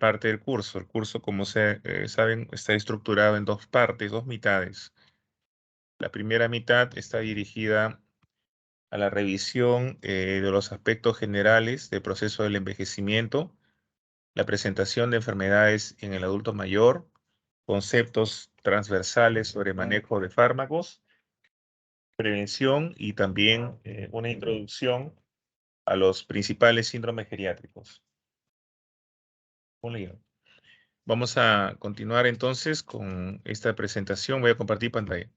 parte del curso. El curso, como saben, está estructurado en dos partes, dos mitades. La primera mitad está dirigida a la revisión de los aspectos generales del proceso del envejecimiento, la presentación de enfermedades en el adulto mayor, conceptos transversales sobre manejo de fármacos, prevención y también una introducción a los principales síndromes geriátricos. Un libro. Vamos a continuar entonces con esta presentación. Voy a compartir pantalla.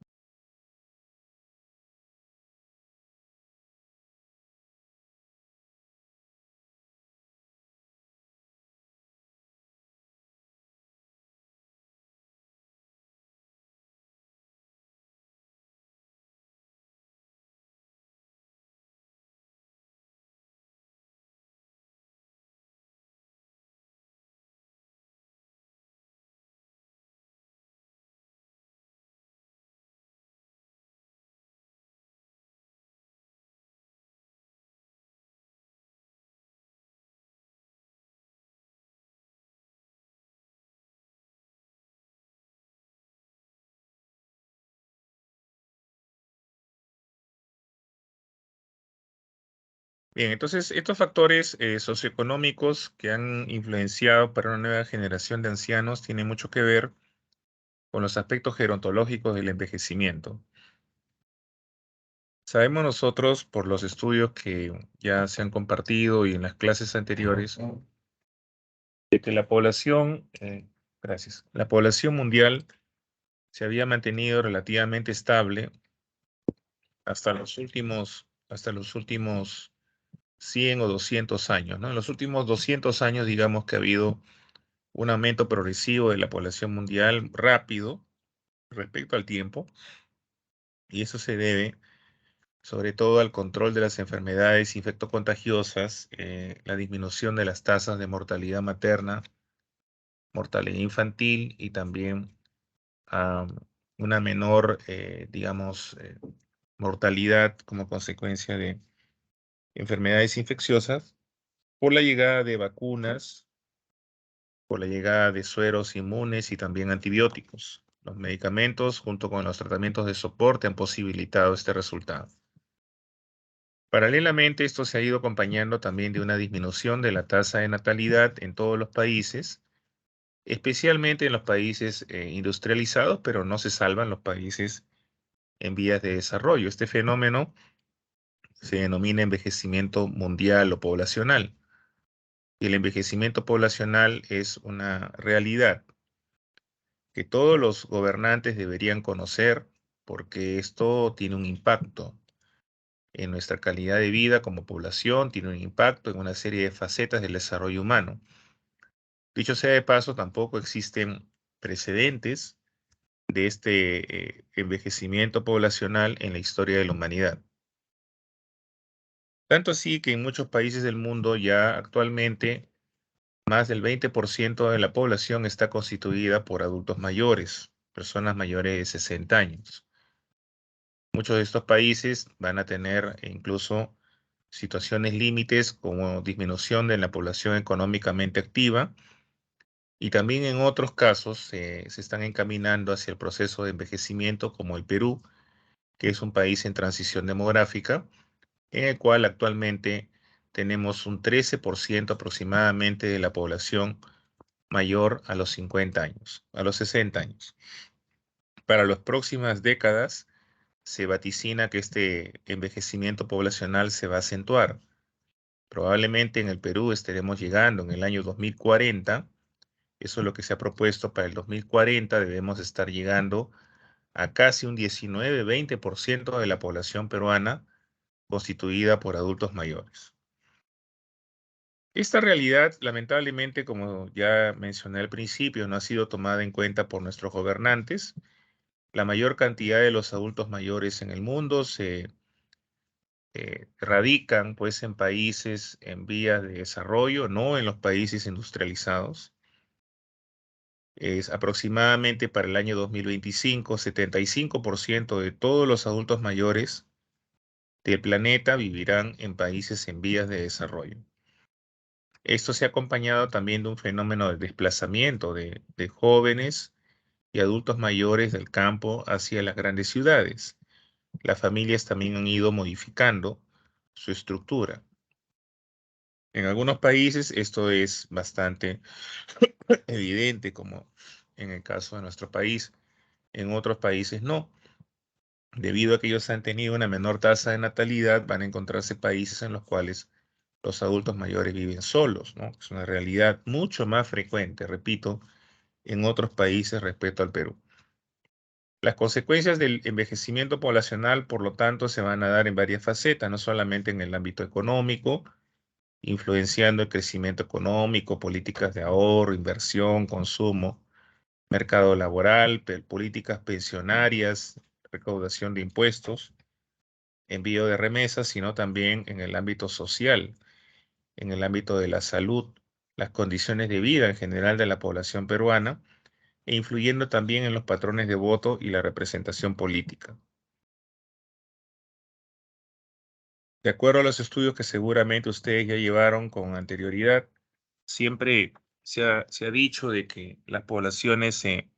Bien, entonces estos factores socioeconómicos que han influenciado para una nueva generación de ancianos tienen mucho que ver con los aspectos gerontológicos del envejecimiento. Sabemos nosotros, por los estudios que ya se han compartido y en las clases anteriores, de que la población, la población mundial se había mantenido relativamente estable hasta los últimos 100 o 200 años, ¿no? En los últimos 200 años, digamos que ha habido un aumento progresivo de la población mundial rápido respecto al tiempo, y eso se debe sobre todo al control de las enfermedades infectocontagiosas, la disminución de las tasas de mortalidad materna, mortalidad infantil y también a una menor, digamos, mortalidad como consecuencia de enfermedades infecciosas por la llegada de vacunas, por la llegada de sueros inmunes y también antibióticos. Los medicamentos, junto con los tratamientos de soporte, han posibilitado este resultado. Paralelamente, esto se ha ido acompañando también de una disminución de la tasa de natalidad en todos los países, especialmente en los países industrializados, pero no se salvan los países en vías de desarrollo. Este fenómeno se denomina envejecimiento mundial o poblacional. Y el envejecimiento poblacional es una realidad que todos los gobernantes deberían conocer porque esto tiene un impacto en nuestra calidad de vida como población, tiene un impacto en una serie de facetas del desarrollo humano. Dicho sea de paso, tampoco existen precedentes de este envejecimiento poblacional en la historia de la humanidad. Tanto así que en muchos países del mundo ya actualmente más del 20% de la población está constituida por adultos mayores, personas mayores de 60 años. Muchos de estos países van a tener incluso situaciones límites como disminución de la población económicamente activa y también en otros casos se están encaminando hacia el proceso de envejecimiento como el Perú, que es un país en transición demográfica, en el cual actualmente tenemos un 13% aproximadamente de la población mayor a los 50 años, a los 60 años. Para las próximas décadas se vaticina que este envejecimiento poblacional se va a acentuar. Probablemente en el Perú estaremos llegando en el año 2040, eso es lo que se ha propuesto para el 2040, debemos estar llegando a casi un 19-20% de la población peruana constituida por adultos mayores. Esta realidad, lamentablemente, como ya mencioné al principio, no ha sido tomada en cuenta por nuestros gobernantes. La mayor cantidad de los adultos mayores en el mundo se radican pues en países en vías de desarrollo, no en los países industrializados. Es aproximadamente para el año 2025, 75% de todos los adultos mayores del planeta vivirán en países en vías de desarrollo. Esto se ha acompañado también de un fenómeno de desplazamiento de jóvenes y adultos mayores del campo hacia las grandes ciudades. Las familias también han ido modificando su estructura. En algunos países esto es bastante evidente, como en el caso de nuestro país. En otros países no. Debido a que ellos han tenido una menor tasa de natalidad, van a encontrarse países en los cuales los adultos mayores viven solos, ¿no? Es una realidad mucho más frecuente, repito, en otros países respecto al Perú. Las consecuencias del envejecimiento poblacional, por lo tanto, se van a dar en varias facetas, no solamente en el ámbito económico, influenciando el crecimiento económico, políticas de ahorro, inversión, consumo, mercado laboral, políticas pensionarias, recaudación de impuestos, envío de remesas, sino también en el ámbito social, en el ámbito de la salud, las condiciones de vida en general de la población peruana e influyendo también en los patrones de voto y la representación política. De acuerdo a los estudios que seguramente ustedes ya llevaron con anterioridad, siempre se ha dicho de que las poblaciones se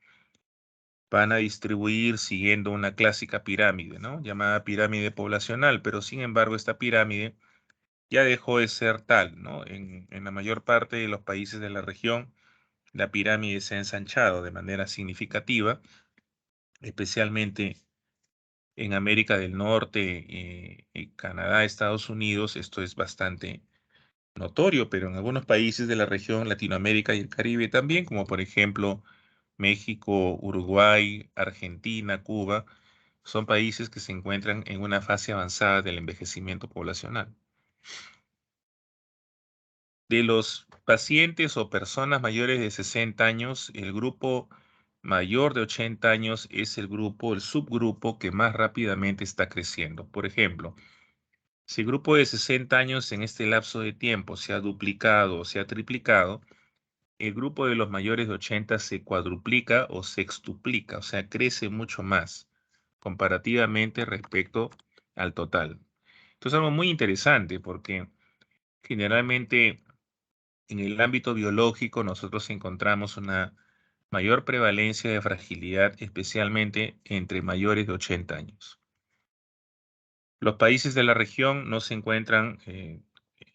van a distribuir siguiendo una clásica pirámide, ¿no? Llamada pirámide poblacional, pero sin embargo esta pirámide ya dejó de ser tal, ¿no? En la mayor parte de los países de la región, la pirámide se ha ensanchado de manera significativa, especialmente en América del Norte, Canadá, Estados Unidos. Esto es bastante notorio, pero en algunos países de la región, Latinoamérica y el Caribe también, como por ejemplo México, Uruguay, Argentina, Cuba, son países que se encuentran en una fase avanzada del envejecimiento poblacional. De los pacientes o personas mayores de 60 años, el grupo mayor de 80 años es el subgrupo que más rápidamente está creciendo. Por ejemplo, si el grupo de 60 años en este lapso de tiempo se ha duplicado o se ha triplicado, el grupo de los mayores de 80 se cuadruplica o sextuplica, o sea, crece mucho más comparativamente respecto al total. Esto es algo muy interesante porque generalmente en el ámbito biológico nosotros encontramos una mayor prevalencia de fragilidad, especialmente entre mayores de 80 años. Los países de la región no se encuentran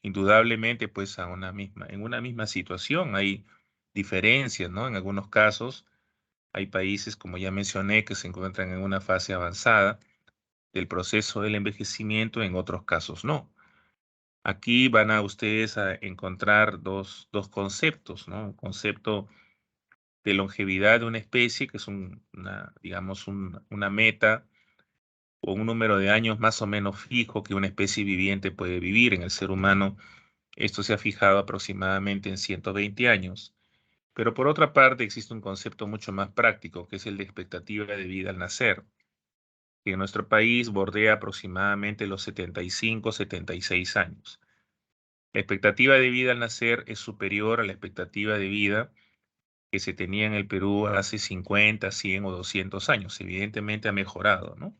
indudablemente pues en una misma situación. Hay diferencias, ¿no? En algunos casos hay países, como ya mencioné, que se encuentran en una fase avanzada del proceso del envejecimiento, en otros casos no. Aquí van a ustedes a encontrar dos conceptos, ¿no? Un concepto de longevidad de una especie, que es digamos, una meta o un número de años más o menos fijo que una especie viviente puede vivir. En el ser humano, esto se ha fijado aproximadamente en 120 años. Pero por otra parte, existe un concepto mucho más práctico, que es el de expectativa de vida al nacer, que en nuestro país bordea aproximadamente los 75, 76 años. La expectativa de vida al nacer es superior a la expectativa de vida que se tenía en el Perú hace 50, 100 o 200 años. Evidentemente ha mejorado, ¿no?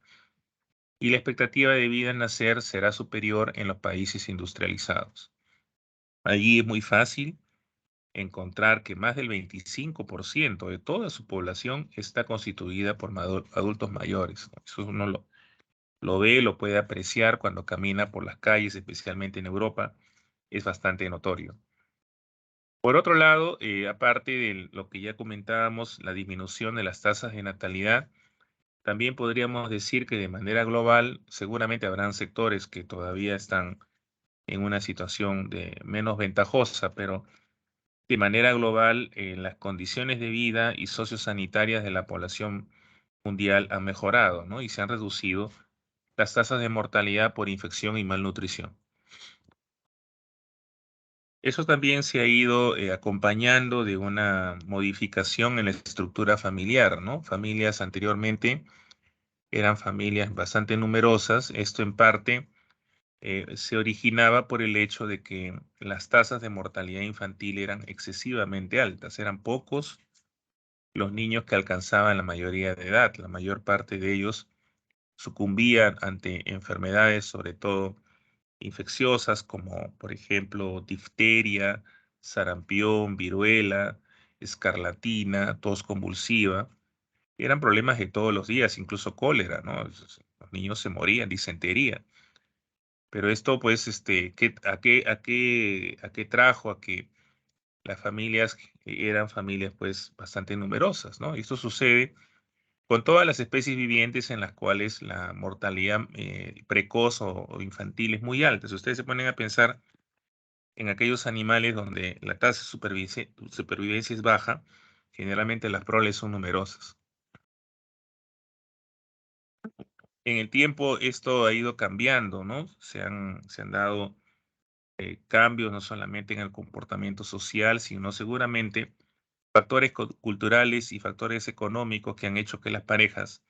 Y la expectativa de vida al nacer será superior en los países industrializados. Allí es muy fácil encontrar que más del 25% de toda su población está constituida por adultos mayores, ¿no? Eso uno lo ve, lo puede apreciar cuando camina por las calles, especialmente en Europa, es bastante notorio. Por otro lado, aparte de lo que ya comentábamos, la disminución de las tasas de natalidad, también podríamos decir que de manera global seguramente habrán sectores que todavía están en una situación menos ventajosa, pero de manera global las condiciones de vida y sociosanitarias de la población mundial han mejorado, ¿no? Y se han reducido las tasas de mortalidad por infección y malnutrición. Eso también se ha ido acompañando de una modificación en la estructura familiar, ¿no? Familias anteriormente eran familias bastante numerosas. Esto en parte se originaba por el hecho de que las tasas de mortalidad infantil eran excesivamente altas. Eran pocos los niños que alcanzaban la mayoría de edad. La mayor parte de ellos sucumbían ante enfermedades, sobre todo infecciosas, como por ejemplo difteria, sarampión, viruela, escarlatina, tos convulsiva. Eran problemas de todos los días, incluso cólera, ¿no? Los niños se morían, disentería. Pero esto, pues, ¿a qué trajo? A que las familias eran familias, pues, bastante numerosas, ¿no? Y esto sucede con todas las especies vivientes en las cuales la mortalidad precoz o infantil es muy alta. Si ustedes se ponen a pensar en aquellos animales donde la tasa de supervivencia es baja, generalmente las proles son numerosas. En el tiempo esto ha ido cambiando, ¿no? Se han dado cambios no solamente en el comportamiento social, sino seguramente factores culturales y factores económicos que han hecho que las parejas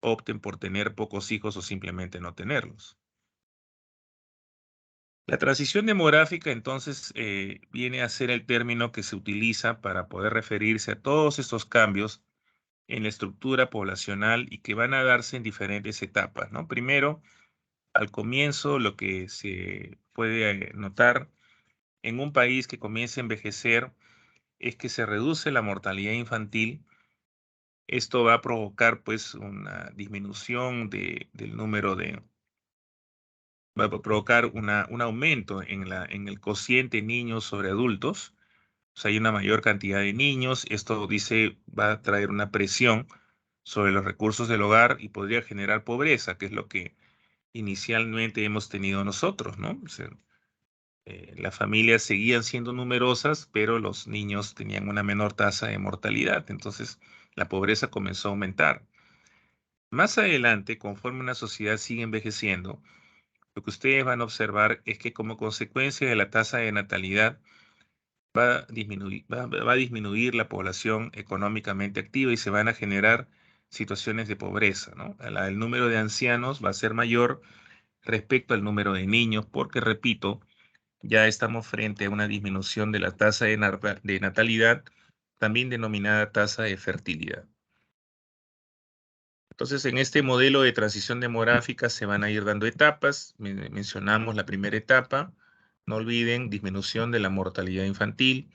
opten por tener pocos hijos o simplemente no tenerlos. La transición demográfica entonces viene a ser el término que se utiliza para poder referirse a todos estos cambios en la estructura poblacional y que van a darse en diferentes etapas, ¿no? Primero, al comienzo, lo que se puede notar en un país que comienza a envejecer es que se reduce la mortalidad infantil. Esto va a provocar pues una disminución del número va a provocar un aumento en el cociente niños sobre adultos. O sea, hay una mayor cantidad de niños. Esto dice va a traer una presión sobre los recursos del hogar y podría generar pobreza, que es lo que inicialmente hemos tenido nosotros, ¿no? O sea, las familias seguían siendo numerosas, pero los niños tenían una menor tasa de mortalidad. Entonces, la pobreza comenzó a aumentar. Más adelante, conforme una sociedad sigue envejeciendo, lo que ustedes van a observar es que como consecuencia de la tasa de natalidad va a disminuir la población económicamente activa y se van a generar situaciones de pobreza, ¿no? El número de ancianos va a ser mayor respecto al número de niños, porque, repito, ya estamos frente a una disminución de la tasa de natalidad, también denominada tasa de fertilidad. Entonces, en este modelo de transición demográfica se van a ir dando etapas. Mencionamos la primera etapa. No olviden, disminución de la mortalidad infantil.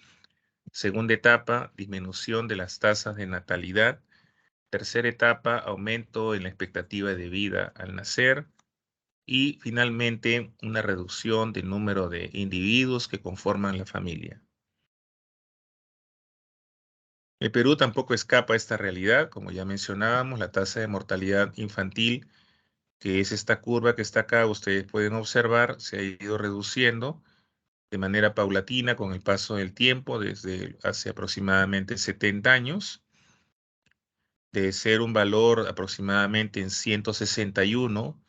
Segunda etapa, disminución de las tasas de natalidad. Tercera etapa, aumento en la expectativa de vida al nacer. Y finalmente, una reducción del número de individuos que conforman la familia. El Perú tampoco escapa a esta realidad. Como ya mencionábamos, la tasa de mortalidad infantil, que es esta curva que está acá, ustedes pueden observar, se ha ido reduciendo de manera paulatina con el paso del tiempo desde hace aproximadamente 70 años, de ser un valor aproximadamente en 161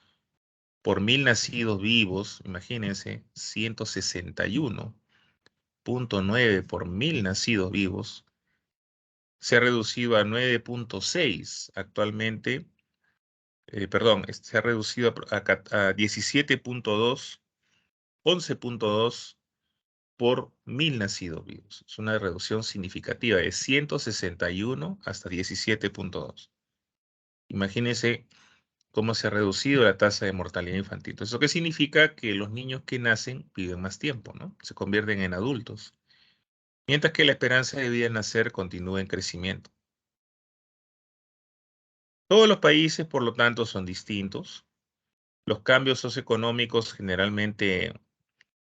por 1000 nacidos vivos. Imagínense, 161,9 por 1000 nacidos vivos, se ha reducido a 9,6 actualmente. Perdón, se ha reducido a 17,2, 11,2 por 1000 nacidos vivos. Es una reducción significativa de 161 hasta 17,2. Imagínense cómo se ha reducido la tasa de mortalidad infantil. Entonces, ¿eso qué significa? Que los niños que nacen viven más tiempo, ¿no? Se convierten en adultos. Mientras que la esperanza de vida al nacer continúa en crecimiento. Todos los países, por lo tanto, son distintos. Los cambios socioeconómicos generalmente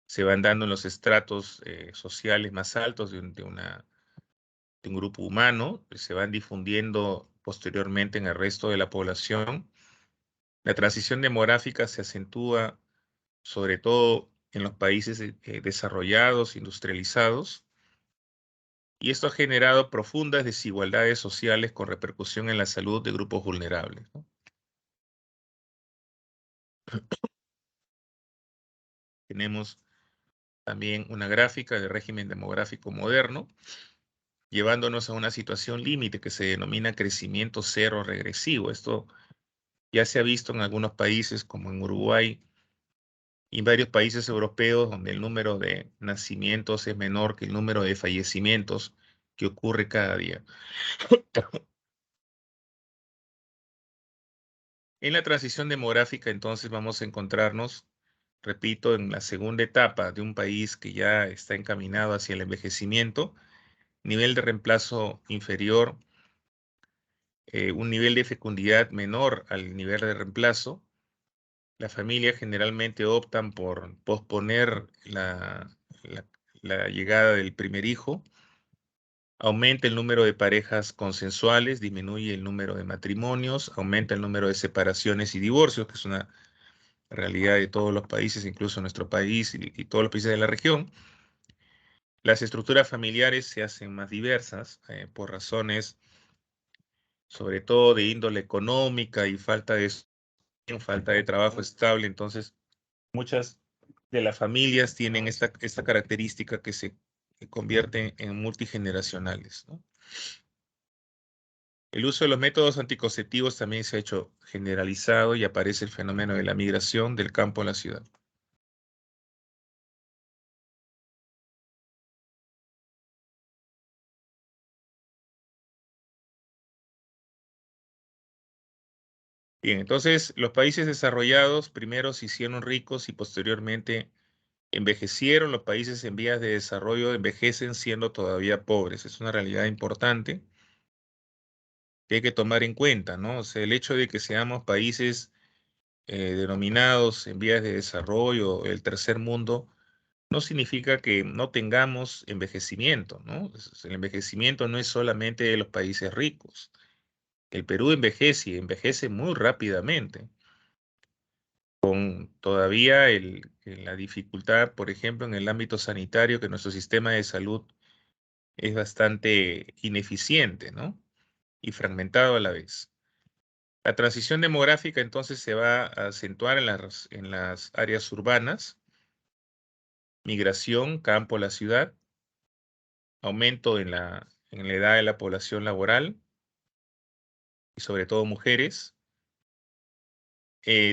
se van dando en los estratos sociales más altos de un grupo humano, se van difundiendo posteriormente en el resto de la población. La transición demográfica se acentúa sobre todo en los países desarrollados, industrializados, y esto ha generado profundas desigualdades sociales con repercusión en la salud de grupos vulnerables, ¿no? Tenemos también una gráfica del régimen demográfico moderno, llevándonos a una situación límite que se denomina crecimiento cero regresivo. Esto ya se ha visto en algunos países como en Uruguay y en varios países europeos donde el número de nacimientos es menor que el número de fallecimientos que ocurre cada día. En la transición demográfica, entonces, vamos a encontrarnos repito, en la segunda etapa de un país que ya está encaminado hacia el envejecimiento, nivel de reemplazo inferior, un nivel de fecundidad menor al nivel de reemplazo, las familias generalmente optan por posponer la- la llegada del primer hijo, aumenta el número de parejas consensuales, disminuye el número de matrimonios, aumenta el número de separaciones y divorcios, que es una realidad de todos los países, incluso nuestro país y todos los países de la región. Las estructuras familiares se hacen más diversas por razones sobre todo de índole económica y falta de trabajo estable. Entonces, muchas de las familias tienen esta característica que se convierten en multigeneracionales, ¿no? El uso de los métodos anticonceptivos también se ha hecho generalizado y aparece el fenómeno de la migración del campo a la ciudad. Bien, entonces los países desarrollados primero se hicieron ricos y posteriormente envejecieron. Los países en vías de desarrollo envejecen siendo todavía pobres. Es una realidad importante que hay que tomar en cuenta, ¿no? O sea, el hecho de que seamos países denominados en vías de desarrollo, el tercer mundo, no significa que no tengamos envejecimiento, ¿no? El envejecimiento no es solamente de los países ricos. El Perú envejece y envejece muy rápidamente, con todavía la dificultad, por ejemplo, en el ámbito sanitario, que nuestro sistema de salud es bastante ineficiente, ¿no? Y fragmentado a la vez. La transición demográfica entonces se va a acentuar en las áreas urbanas, migración, campo a la ciudad, aumento en la edad de la población laboral y sobre todo mujeres.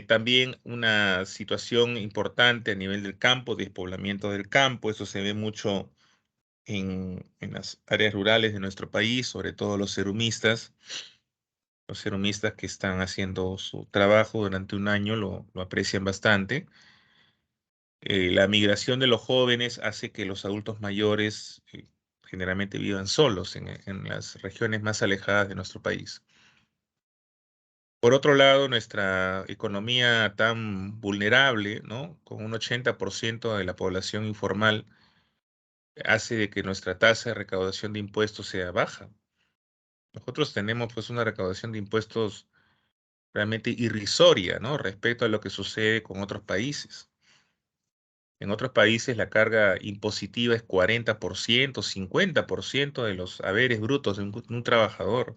También una situación importante a nivel del campo, despoblamiento del campo, eso se ve mucho en las áreas rurales de nuestro país, sobre todo los serumistas que están haciendo su trabajo durante un año lo aprecian bastante. La migración de los jóvenes hace que los adultos mayores generalmente vivan solos en las regiones más alejadas de nuestro país. Por otro lado, nuestra economía tan vulnerable, ¿no? Con un 80% de la población informal, hace de que nuestra tasa de recaudación de impuestos sea baja. Nosotros tenemos pues una recaudación de impuestos realmente irrisoria, ¿no? Respecto a lo que sucede con otros países. En otros países la carga impositiva es 40%, 50% de los haberes brutos de un trabajador,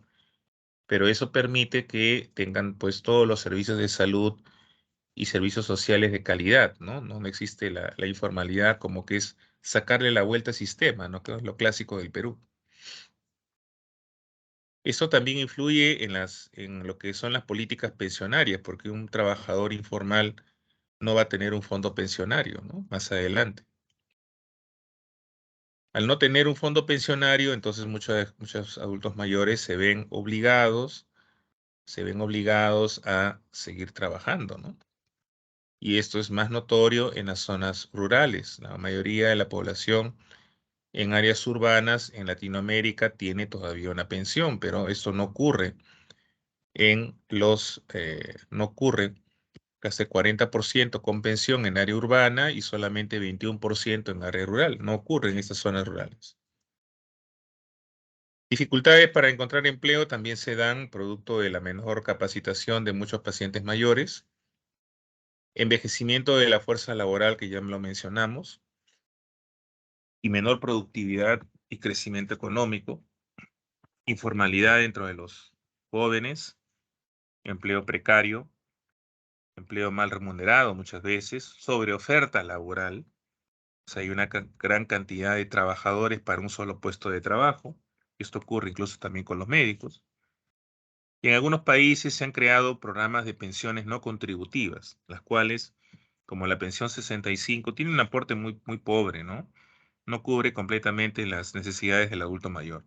pero eso permite que tengan pues todos los servicios de salud y servicios sociales de calidad, ¿no? No existe la informalidad como que es sacarle la vuelta al sistema, ¿no? Que es lo clásico del Perú. Eso también influye en lo que son las políticas pensionarias, porque un trabajador informal no va a tener un fondo pensionario, ¿no? Más adelante. Al no tener un fondo pensionario, entonces muchos adultos mayores se ven obligados a seguir trabajando, ¿no? Y esto es más notorio en las zonas rurales. La mayoría de la población en áreas urbanas en Latinoamérica tiene todavía una pensión, pero esto no ocurre no ocurre casi 40% con pensión en área urbana y solamente 21% en área rural. No ocurre en estas zonas rurales. Dificultades para encontrar empleo también se dan producto de la menor capacitación de muchos pacientes mayores, envejecimiento de la fuerza laboral que ya lo mencionamos, y menor productividad y crecimiento económico, informalidad dentro de los jóvenes, empleo precario, empleo mal remunerado muchas veces, sobreoferta laboral. O sea, hay una gran cantidad de trabajadores para un solo puesto de trabajo. Esto ocurre incluso también con los médicos. Y en algunos países se han creado programas de pensiones no contributivas, las cuales, como la pensión 65, tienen un aporte muy pobre, ¿no? No cubre completamente las necesidades del adulto mayor.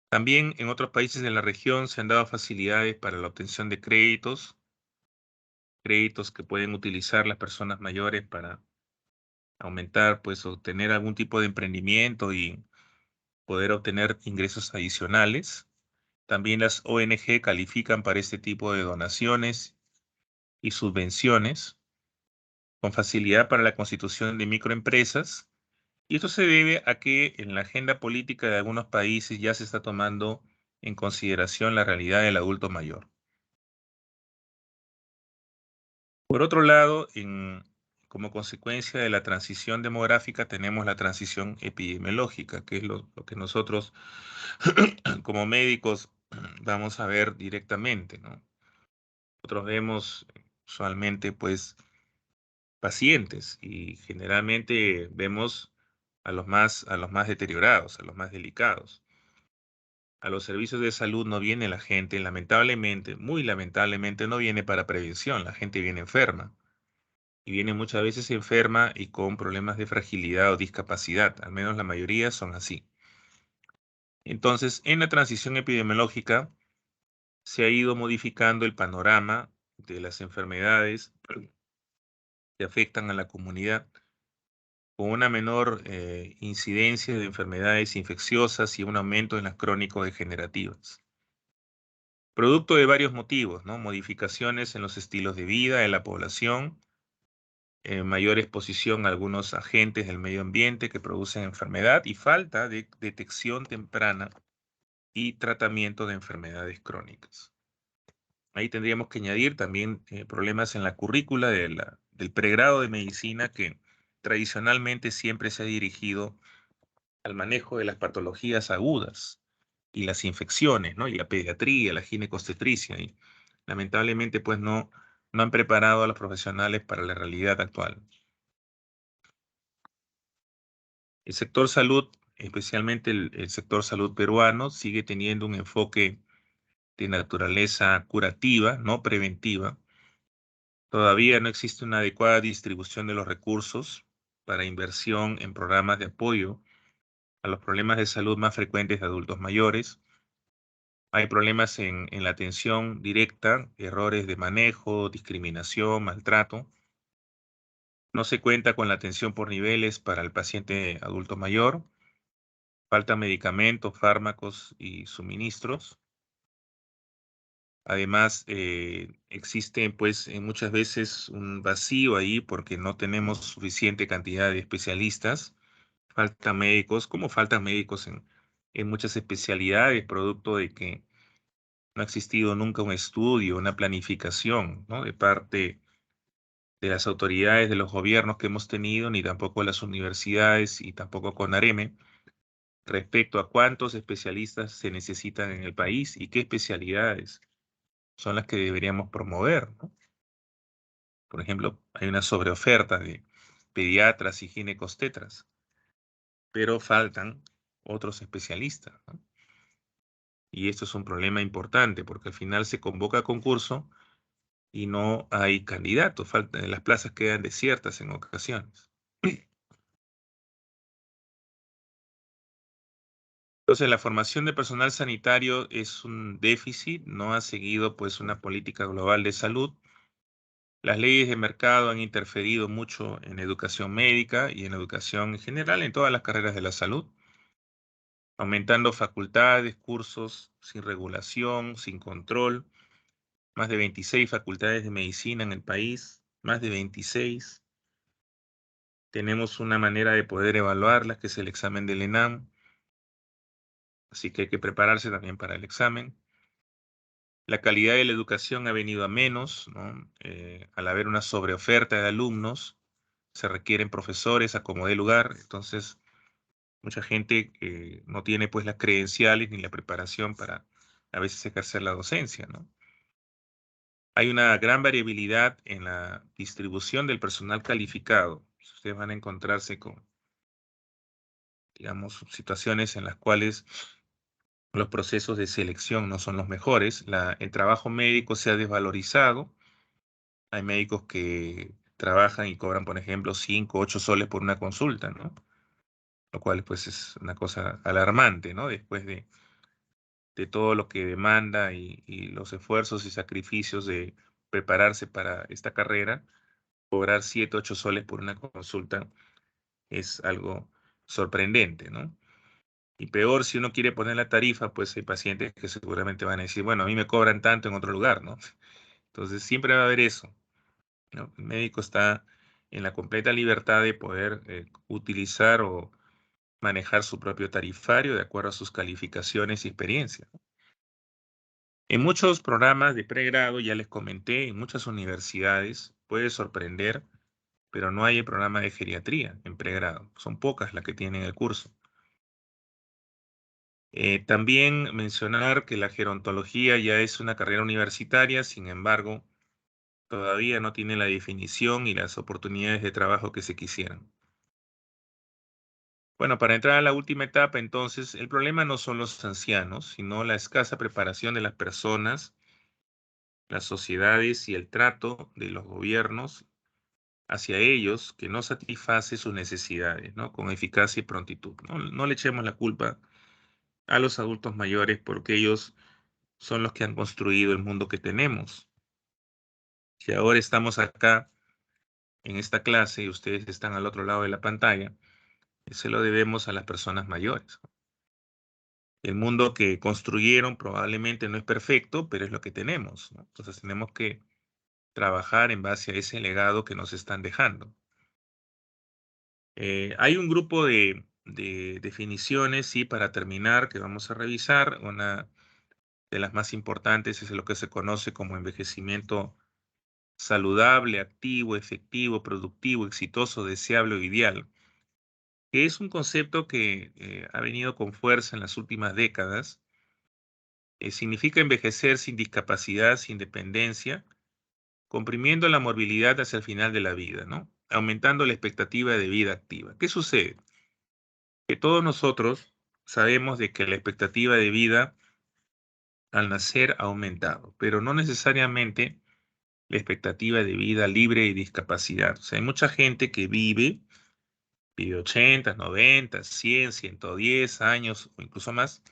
También en otros países de la región se han dado facilidades para la obtención de créditos créditos que pueden utilizar las personas mayores para aumentar, pues, o tener algún tipo de emprendimiento y poder obtener ingresos adicionales. También las ONG califican para este tipo de donaciones y subvenciones con facilidad para la constitución de microempresas. Y esto se debe a que en la agenda política de algunos países ya se está tomando en consideración la realidad del adulto mayor. Por otro lado, como consecuencia de la transición demográfica, tenemos la transición epidemiológica, que es lo que nosotros como médicos vamos a ver directamente, ¿no? Nosotros vemos usualmente, pues, pacientes y generalmente vemos a los más deteriorados, a los más delicados. A los servicios de salud no viene la gente, lamentablemente, muy lamentablemente, no viene para prevención, la gente viene enferma. Y viene muchas veces enferma y con problemas de fragilidad o discapacidad, al menos la mayoría son así. Entonces, en la transición epidemiológica se ha ido modificando el panorama de las enfermedades que afectan a la comunidad, con una menor incidencia de enfermedades infecciosas y un aumento en las crónico-degenerativas. Producto de varios motivos, ¿no? Modificaciones en los estilos de vida de la población, mayor exposición a algunos agentes del medio ambiente que producen enfermedad y falta de detección temprana y tratamiento de enfermedades crónicas. Ahí tendríamos que añadir también problemas en la currícula del pregrado de medicina que tradicionalmente siempre se ha dirigido al manejo de las patologías agudas y las infecciones, ¿no? Y la pediatría, la ginecobstetricia. Y lamentablemente, pues no han preparado a los profesionales para la realidad actual. El sector salud, especialmente el sector salud peruano, sigue teniendo un enfoque de naturaleza curativa, no preventiva. Todavía no existe una adecuada distribución de los recursos para inversión en programas de apoyo a los problemas de salud más frecuentes de adultos mayores. Hay problemas en la atención directa, errores de manejo, discriminación, maltrato. No se cuenta con la atención por niveles para el paciente adulto mayor. Faltan medicamentos, fármacos y suministros. Además, existe pues muchas veces un vacío ahí porque no tenemos suficiente cantidad de especialistas. Faltan médicos, como faltan médicos en muchas especialidades, producto de que no ha existido nunca un estudio, una planificación, ¿no? De parte de las autoridades, de los gobiernos que hemos tenido, ni tampoco las universidades y tampoco CONAREME, respecto a cuántos especialistas se necesitan en el país y qué especialidades son las que deberíamos promover, ¿no? Por ejemplo, hay una sobreoferta de pediatras y ginecostetras, pero faltan otros especialistas, ¿no? Y esto es un problema importante porque al final se convoca a concurso y no hay candidatos, las plazas quedan desiertas en ocasiones. Entonces, la formación de personal sanitario es un déficit, no ha seguido pues una política global de salud. Las leyes de mercado han interferido mucho en educación médica y en educación en general en todas las carreras de la salud, aumentando facultades, cursos sin regulación, sin control, más de 26 facultades de medicina en el país, más de 26. Tenemos una manera de poder evaluarlas, que es el examen del ENAM, así que hay que prepararse también para el examen. La calidad de la educación ha venido a menos, ¿no? Al haber una sobreoferta de alumnos, se requieren profesores a como dé lugar, entonces mucha gente no tiene pues las credenciales ni la preparación para a veces ejercer la docencia, ¿no? Hay una gran variabilidad en la distribución del personal calificado. Ustedes van a encontrarse con, digamos, situaciones en las cuales los procesos de selección no son los mejores. El trabajo médico se ha desvalorizado. Hay médicos que trabajan y cobran, por ejemplo, 5, 8 soles por una consulta, ¿no? Lo cual pues es una cosa alarmante, ¿no? Después de todo lo que demanda y los esfuerzos y sacrificios de prepararse para esta carrera, cobrar 7, 8 soles por una consulta es algo sorprendente, ¿no? Y peor, si uno quiere poner la tarifa, pues hay pacientes que seguramente van a decir, bueno, a mí me cobran tanto en otro lugar, ¿no? Entonces siempre va a haber eso, ¿no? El médico está en la completa libertad de poder utilizar o manejar su propio tarifario de acuerdo a sus calificaciones y experiencia. En muchos programas de pregrado, ya les comenté, en muchas universidades, puede sorprender, pero no hay el programa de geriatría en pregrado. Son pocas las que tienen el curso. También mencionar que la gerontología ya es una carrera universitaria, sin embargo, todavía no tiene la definición y las oportunidades de trabajo que se quisieran. Bueno, para entrar a la última etapa, entonces, el problema no son los ancianos, sino la escasa preparación de las personas, las sociedades y el trato de los gobiernos hacia ellos que no satisface sus necesidades, ¿no? Con eficacia y prontitud. No le echemos la culpa a los adultos mayores porque ellos son los que han construido el mundo que tenemos. Si ahora estamos acá en esta clase y ustedes están al otro lado de la pantalla, se lo debemos a las personas mayores. El mundo que construyeron probablemente no es perfecto, pero es lo que tenemos, ¿no? Entonces tenemos que trabajar en base a ese legado que nos están dejando. Hay un grupo de definiciones, sí, para terminar, que vamos a revisar. Una de las más importantes es lo que se conoce como envejecimiento saludable, activo, efectivo, productivo, exitoso, deseable o ideal, que es un concepto que ha venido con fuerza en las últimas décadas. Significa envejecer sin discapacidad, sin dependencia, comprimiendo la morbilidad hacia el final de la vida, ¿no? Aumentando la expectativa de vida activa. ¿Qué sucede? Que todos nosotros sabemos de que la expectativa de vida al nacer ha aumentado, pero no necesariamente la expectativa de vida libre de discapacidad. O sea, hay mucha gente que vive 80, 90, 100, 110 años o incluso más,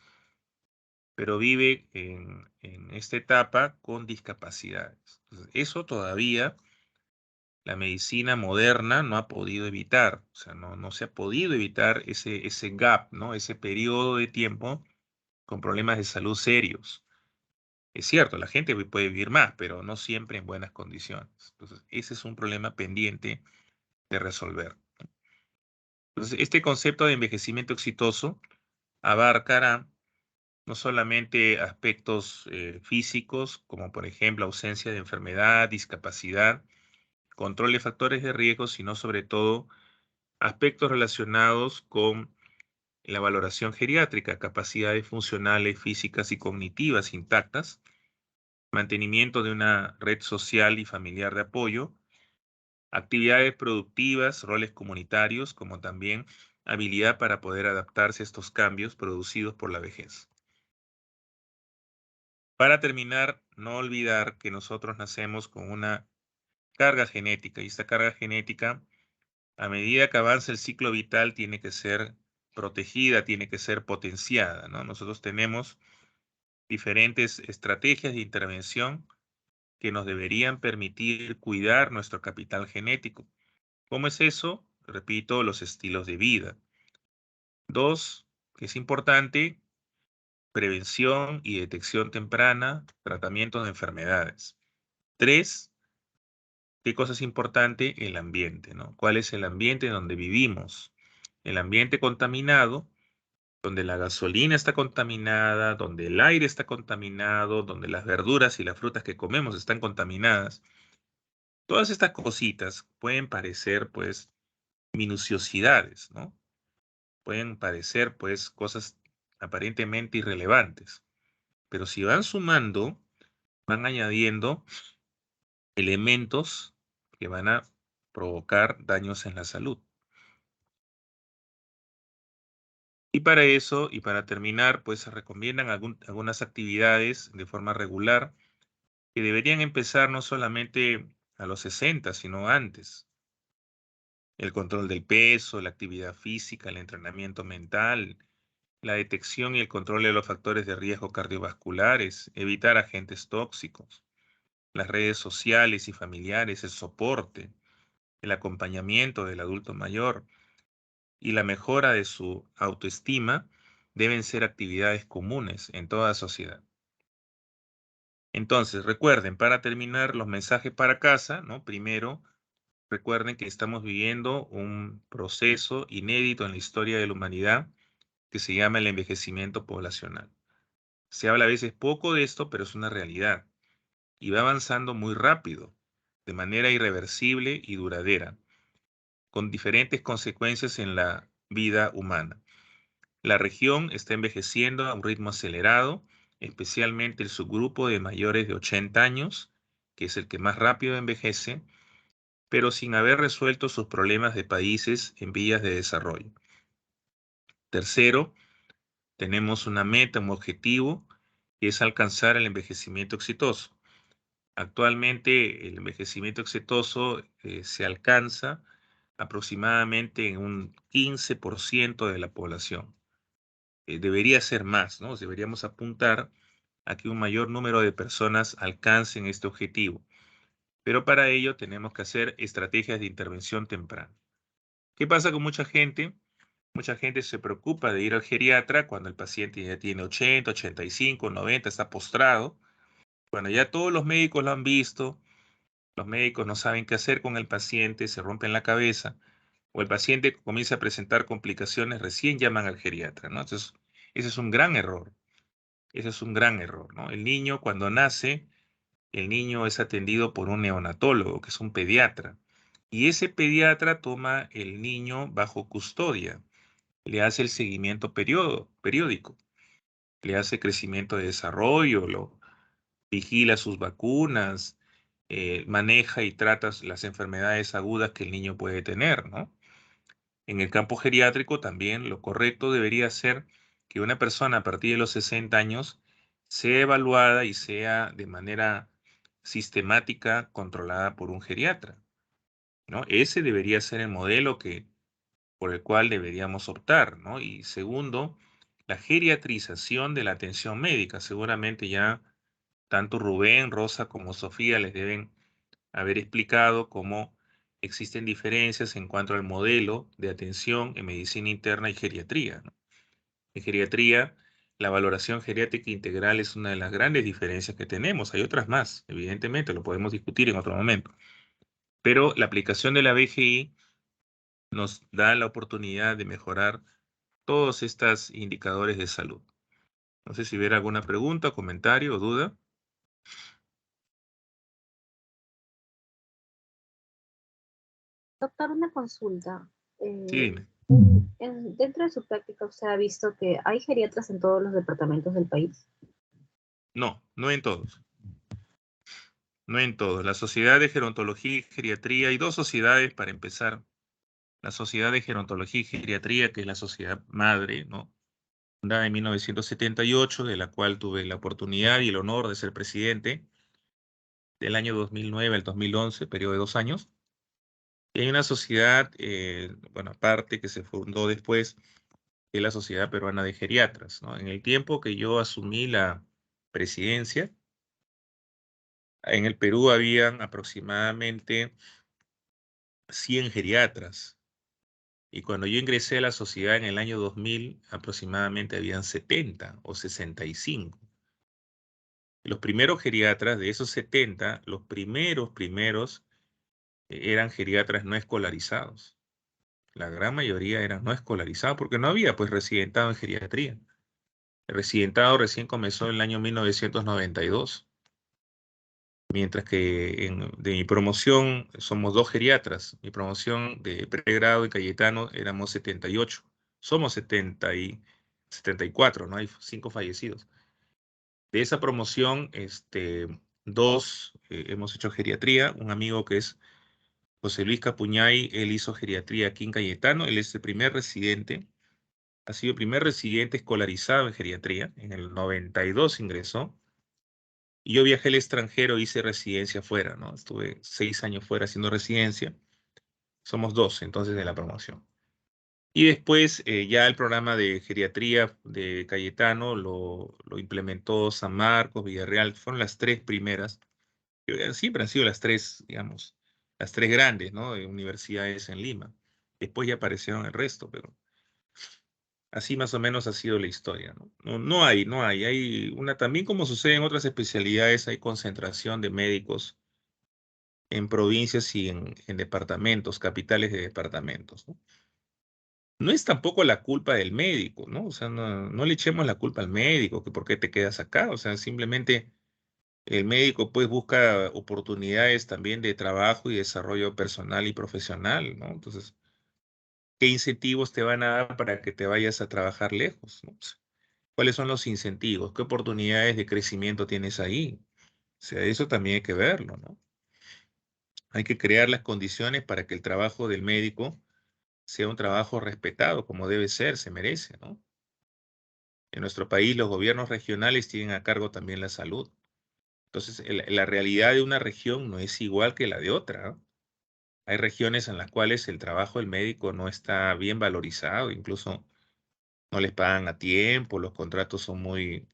pero vive en esta etapa con discapacidades. Entonces, eso todavía la medicina moderna no ha podido evitar, o sea, no se ha podido evitar ese gap, ¿no? Ese periodo de tiempo con problemas de salud serios. Es cierto, la gente puede vivir más, pero no siempre en buenas condiciones. Entonces, ese es un problema pendiente de resolver. Entonces, este concepto de envejecimiento exitoso abarcará no solamente aspectos físicos, como por ejemplo ausencia de enfermedad, discapacidad, control de factores de riesgo, sino sobre todo aspectos relacionados con la valoración geriátrica, capacidades funcionales, físicas y cognitivas intactas, mantenimiento de una red social y familiar de apoyo, actividades productivas, roles comunitarios, como también habilidad para poder adaptarse a estos cambios producidos por la vejez. Para terminar, no olvidar que nosotros nacemos con una carga genética y esta carga genética, a medida que avanza el ciclo vital, tiene que ser protegida, tiene que ser potenciada, ¿no? Nosotros tenemos diferentes estrategias de intervención que nos deberían permitir cuidar nuestro capital genético. ¿Cómo es eso? Repito, los estilos de vida. 2, que es importante, prevención y detección temprana, tratamiento de enfermedades. 3, ¿qué cosa es importante? El ambiente, ¿no? ¿Cuál es el ambiente donde vivimos? El ambiente contaminado, donde la gasolina está contaminada, donde el aire está contaminado, donde las verduras y las frutas que comemos están contaminadas. Todas estas cositas pueden parecer, pues, minuciosidades, ¿no? Pueden parecer, pues, cosas aparentemente irrelevantes, pero si van sumando, van añadiendo elementos que van a provocar daños en la salud. Y para eso, y para terminar, pues se recomiendan algunas actividades de forma regular que deberían empezar no solamente a los 60, sino antes. El control del peso, la actividad física, el entrenamiento mental, la detección y el control de los factores de riesgo cardiovasculares, evitar agentes tóxicos. las redes sociales y familiares, el soporte, el acompañamiento del adulto mayor y la mejora de su autoestima deben ser actividades comunes en toda sociedad. Entonces, recuerden, para terminar los mensajes para casa, ¿no? Primero, recuerden que estamos viviendo un proceso inédito en la historia de la humanidad que se llama el envejecimiento poblacional. Se habla a veces poco de esto, pero es una realidad y va avanzando muy rápido, de manera irreversible y duradera, con diferentes consecuencias en la vida humana. La región está envejeciendo a un ritmo acelerado, especialmente el subgrupo de mayores de 80 años, que es el que más rápido envejece, pero sin haber resuelto sus problemas de países en vías de desarrollo. Tercero, tenemos una meta, un objetivo, que es alcanzar el envejecimiento exitoso. Actualmente el envejecimiento exitoso se alcanza aproximadamente en un 15% de la población. Debería ser más, ¿no? Deberíamos apuntar a que un mayor número de personas alcancen este objetivo. Pero para ello tenemos que hacer estrategias de intervención temprana. ¿Qué pasa con mucha gente? Mucha gente se preocupa de ir al geriatra cuando el paciente ya tiene 80, 85, 90, está postrado. Bueno, ya todos los médicos lo han visto, los médicos no saben qué hacer con el paciente, se rompen la cabeza, o el paciente comienza a presentar complicaciones, recién llaman al geriatra, ¿no? Entonces, ese es un gran error. Ese es un gran error, ¿no? El niño cuando nace, el niño es atendido por un neonatólogo, que es un pediatra. Y ese pediatra toma el niño bajo custodia, le hace el seguimiento periódico, le hace crecimiento de desarrollo, lo vigila sus vacunas, maneja y trata las enfermedades agudas que el niño puede tener, ¿no? En el campo geriátrico también lo correcto debería ser que una persona a partir de los 60 años sea evaluada y sea de manera sistemática controlada por un geriatra, ¿no? Ese debería ser el modelo por el cual deberíamos optar, ¿no? Y segundo, la geriatrización de la atención médica. Seguramente ya tanto Rubén, Rosa como Sofía les deben haber explicado cómo existen diferencias en cuanto al modelo de atención en medicina interna y geriatría, ¿no? En geriatría, la valoración geriátrica integral es una de las grandes diferencias que tenemos. Hay otras más, evidentemente, lo podemos discutir en otro momento. Pero la aplicación de la BGI nos da la oportunidad de mejorar todos estos indicadores de salud. No sé si hubiera alguna pregunta, comentario o duda. Doctor, una consulta. Sí, Eh, dime. Dentro de su práctica, ¿usted ha visto que hay geriatras en todos los departamentos del país? No, no en todos. No en todos. La Sociedad de Gerontología y Geriatría, hay dos sociedades para empezar. La Sociedad de Gerontología y Geriatría, que es la sociedad madre, ¿no? Fundada en 1978, de la cual tuve la oportunidad y el honor de ser presidente del año 2009 al 2011, periodo de 2 años. Y hay una sociedad, bueno, aparte que se fundó después, que es la Sociedad Peruana de Geriatras, ¿no? En el tiempo que yo asumí la presidencia, en el Perú habían aproximadamente 100 geriatras. Y cuando yo ingresé a la sociedad en el año 2000, aproximadamente habían 70 o 65. Los primeros geriatras de esos 70, los primeros, eran geriatras no escolarizados. La gran mayoría eran no escolarizados porque no había pues residentado en geriatría. El residentado recién comenzó en el año 1992. Mientras que de mi promoción somos dos geriatras. Mi promoción de pregrado en Cayetano éramos 78. Somos 74, ¿no? Hay 5 fallecidos. De esa promoción, dos hemos hecho geriatría. Un amigo que es José Luis Capuñay, él hizo geriatría aquí en Cayetano. Él es el primer residente. Ha sido el primer residente escolarizado en geriatría. En el 92 ingresó. Y yo viajé al extranjero, hice residencia fuera, ¿no? Estuve 6 años fuera haciendo residencia. Somos dos, entonces, de la promoción. Y después, ya el programa de geriatría de Cayetano lo implementó San Marcos, Villarreal. Fueron las tres primeras que siempre han sido las tres, digamos, las tres grandes, ¿no? De universidades en Lima. Después ya aparecieron el resto, pero así más o menos ha sido la historia, ¿no? Hay una, también como sucede en otras especialidades, hay concentración de médicos en provincias y en departamentos, capitales de departamentos, ¿no? No es tampoco la culpa del médico, ¿no? O sea, no le echemos la culpa al médico, que por qué te quedas acá, o sea, simplemente el médico pues busca oportunidades también de trabajo y desarrollo personal y profesional, ¿no? Entonces, ¿qué incentivos te van a dar para que te vayas a trabajar lejos, ¿no? O sea, ¿cuáles son los incentivos? ¿Qué oportunidades de crecimiento tienes ahí? O sea, eso también hay que verlo, ¿no? Hay que crear las condiciones para que el trabajo del médico sea un trabajo respetado como debe ser, se merece, ¿no? En nuestro país los gobiernos regionales tienen a cargo también la salud. Entonces, la realidad de una región no es igual que la de otra, ¿no? Hay regiones en las cuales el trabajo del médico no está bien valorizado, incluso no les pagan a tiempo, los contratos son muy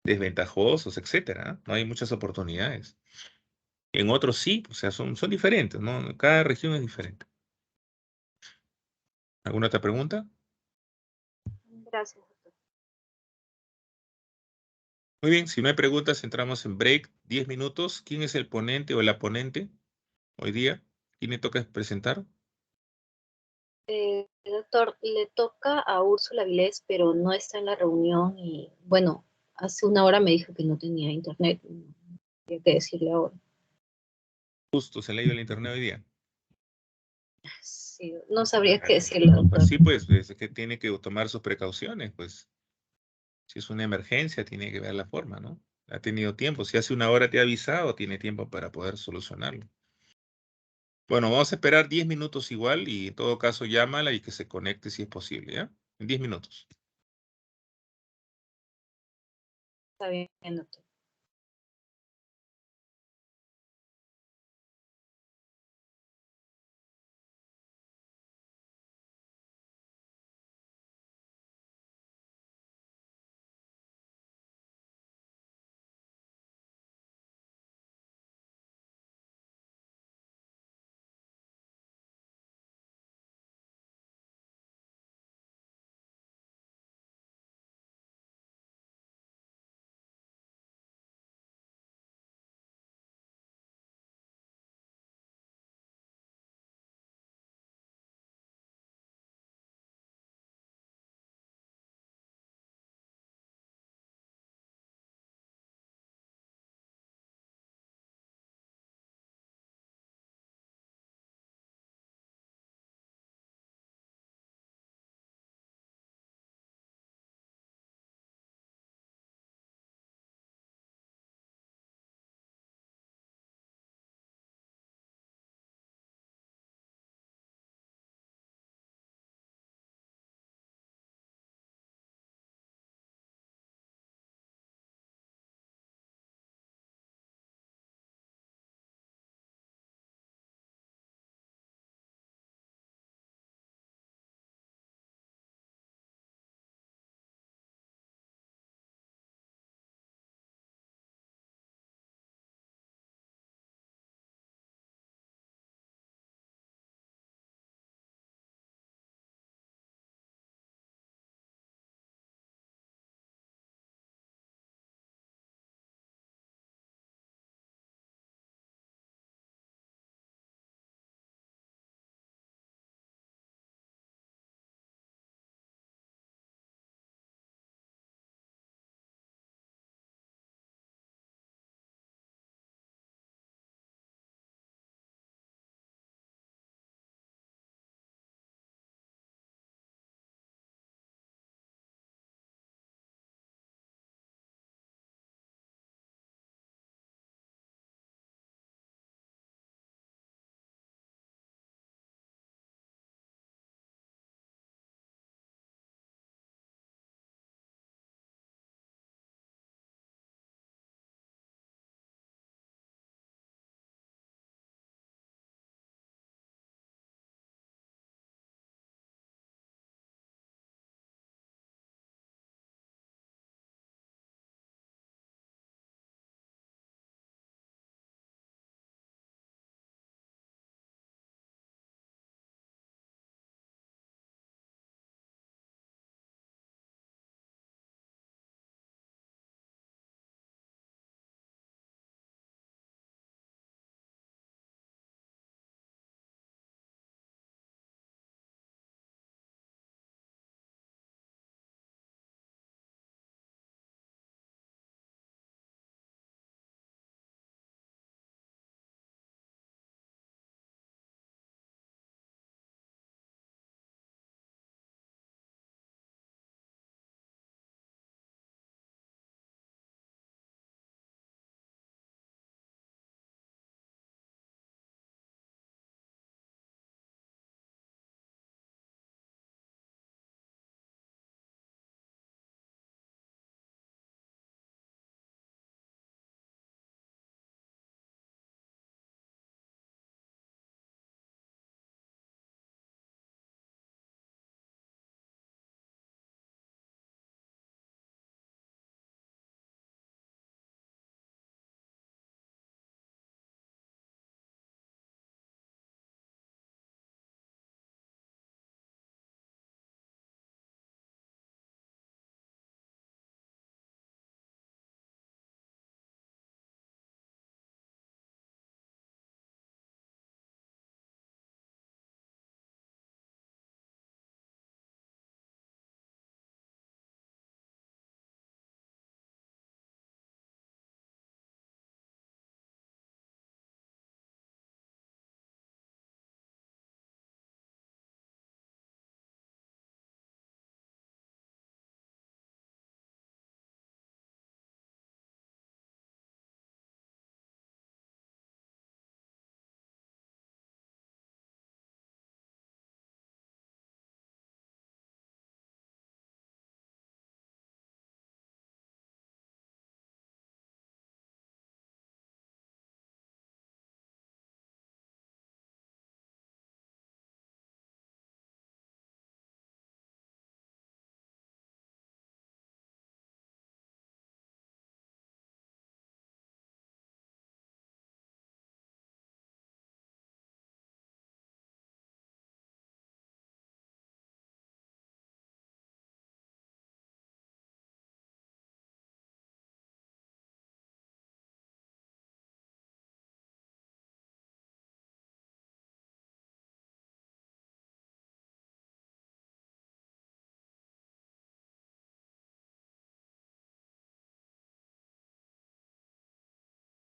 desventajosos, etcétera, ¿no? No hay muchas oportunidades. En otros sí, o sea, son diferentes, ¿no? Cada región es diferente. ¿Alguna otra pregunta? Gracias, doctor. Muy bien, si no hay preguntas, entramos en break. 10 minutos. ¿Quién es el ponente o la ponente hoy día? ¿Quién le toca presentar? Doctor, le toca a Úrsula Vilés, pero no está en la reunión y bueno, hace una hora me dijo que no tenía internet. Había que decirle ahora. Justo, se le ha ido el internet hoy día. Sí, no sabría qué Ay, decirle, pues doctor. sí, pues es que tiene que tomar sus precauciones, pues si es una emergencia, tiene que ver la forma, ¿no? Ha tenido tiempo. Si hace una hora te ha avisado, tiene tiempo para poder solucionarlo. Bueno, vamos a esperar 10 minutos igual y en todo caso llámala y que se conecte si es posible, ¿ya? En 10 minutos. Está bien, doctor.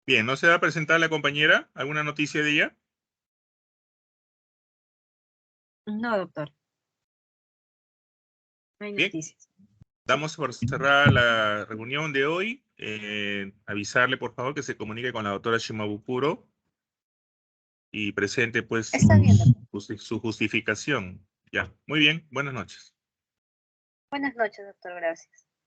Bien, ¿no se va a presentar la compañera? ¿Alguna noticia de ella? No, doctor, no hay Bien, noticias. Sí. damos por cerrada la reunión de hoy. Avisarle, por favor, que se comunique con la doctora Shimabukuro y presente, pues, Está bien, doctor. su justificación. Ya, muy bien, buenas noches. Buenas noches, doctor, gracias.